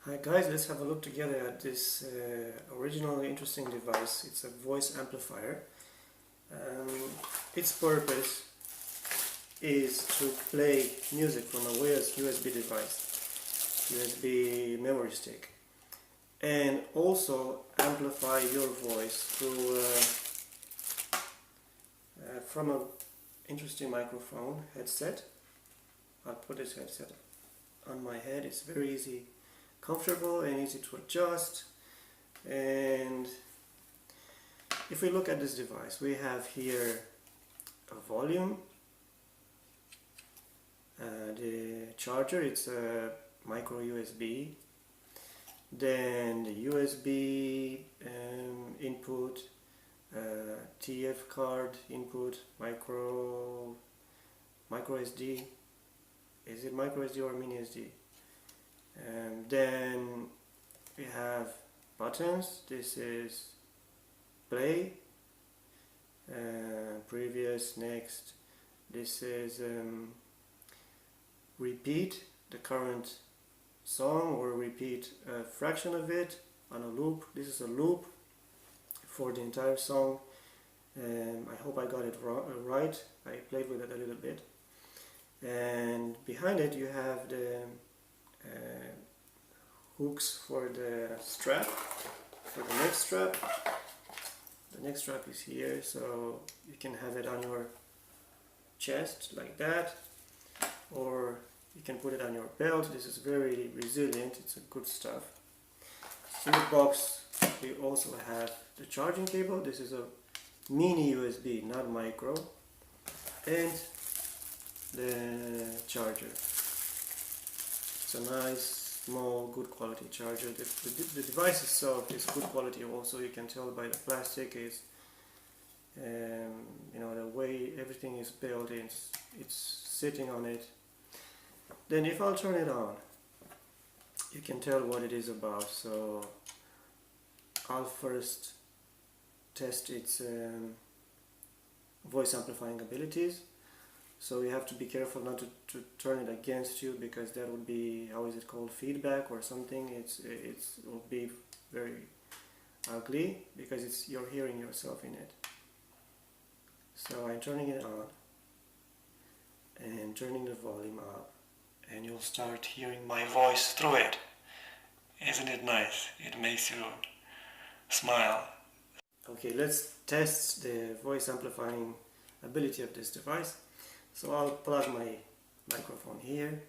Hi guys, let's have a look together at this original interesting device. It's a voice amplifier. Its purpose is to play music from a wireless USB device, USB memory stick, and also amplify your voice through from an interesting microphone headset. I'll put this headset on my head. It's very easy, comfortable and easy to adjust. And if we look at this device, we have here a volume, the charger, it's a micro USB, then the USB input, TF card input, micro SD. Is it micro SD or mini SD? And then we have buttons. This is play, previous, next. This is repeat the current song or repeat a fraction of it on a loop. This is a loop for the entire song. I hope I got it right. I played with it a little bit. And behind it you have the hooks for the strap, for the neck strap. The neck strap is here, so you can have it on your chest like that, or you can put it on your belt. This is very resilient, it's a good stuff. In the box we also have the charging cable. This is a mini USB, not micro, and the charger. It's a nice, small, good quality charger. The device itself is good quality also. You can tell by the plastic is, the way everything is built. It's sitting on it. Then if I'll turn it on, you can tell what it is about. So I'll first test its voice amplifying abilities. So you have to be careful not to turn it against you, because that would be, how is it called, feedback or something. It will be very ugly because you're hearing yourself in it. So I'm turning it on and turning the volume up, and you'll start hearing my voice through it. Isn't it nice? It makes you smile. Okay, let's test the voice amplifying ability of this device. So I'll plug my microphone here,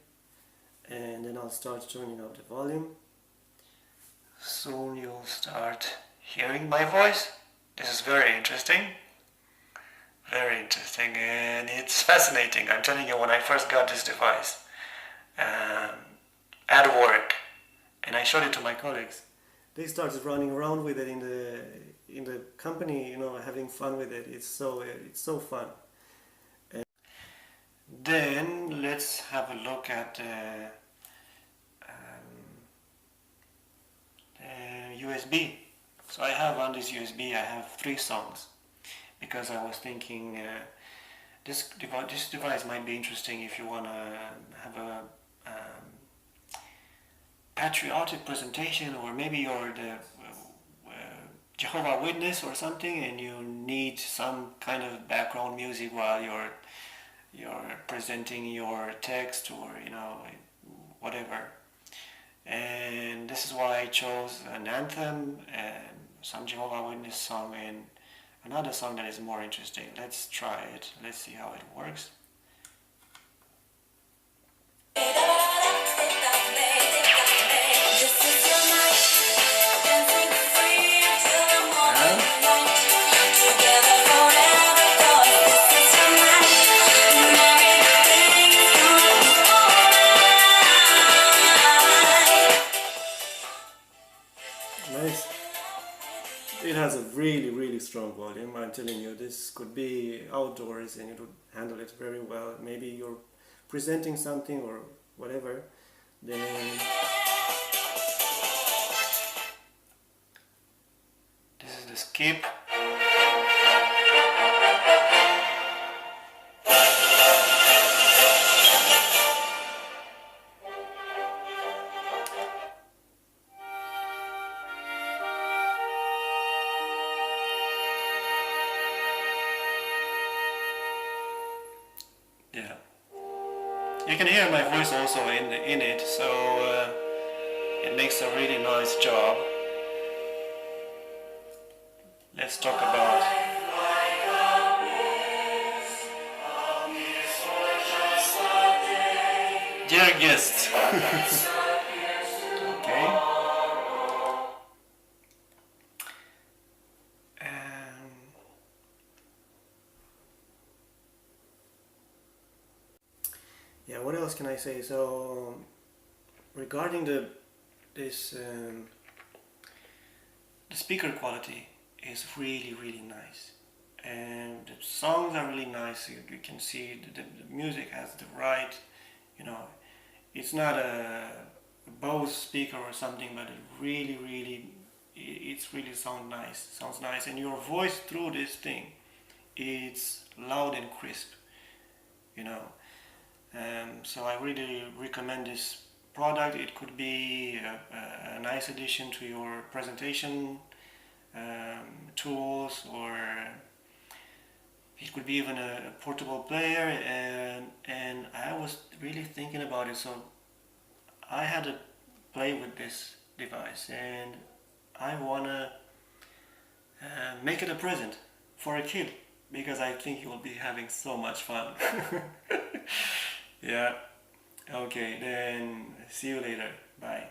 and then I'll start turning up the volume. Soon you'll start hearing my voice. This is very interesting. Very interesting, and it's fascinating. I'm telling you, when I first got this device at work, and I showed it to my colleagues, they started running around with it in the company, having fun with it. It's so fun. Then let's have a look at USB. So I have on this USB, I have 3 songs, because I was thinking this device might be interesting if you want to have a patriotic presentation, or maybe you're the Jehovah's Witness or something, and you need some kind of background music while you're presenting your text, or whatever. And this is why I chose an anthem and some Jehovah's Witness song and another song that is more interesting. Let's try it. Let's see how it works. Nice. It has a really strong volume. I'm telling you, this could be outdoors and it would handle it very well. Maybe you're presenting something or whatever, then this is the skip. can hear my voice also in it, so it makes a really nice job. Let's talk about dear guests. Okay. Yeah, what else can I say? So regarding the speaker quality is really nice, and the songs are really nice. You can see the music has the right, you know, it's not a Bose speaker or something, but it it's really sounds nice, and your voice through this thing, it's loud and crisp, you know. So I really recommend this product. It could be a nice addition to your presentation tools, or it could be even a portable player, and I was really thinking about it, so I had to play with this device, and I wanna make it a present for a kid, because I think he will be having so much fun. Yeah, okay, then see you later, bye.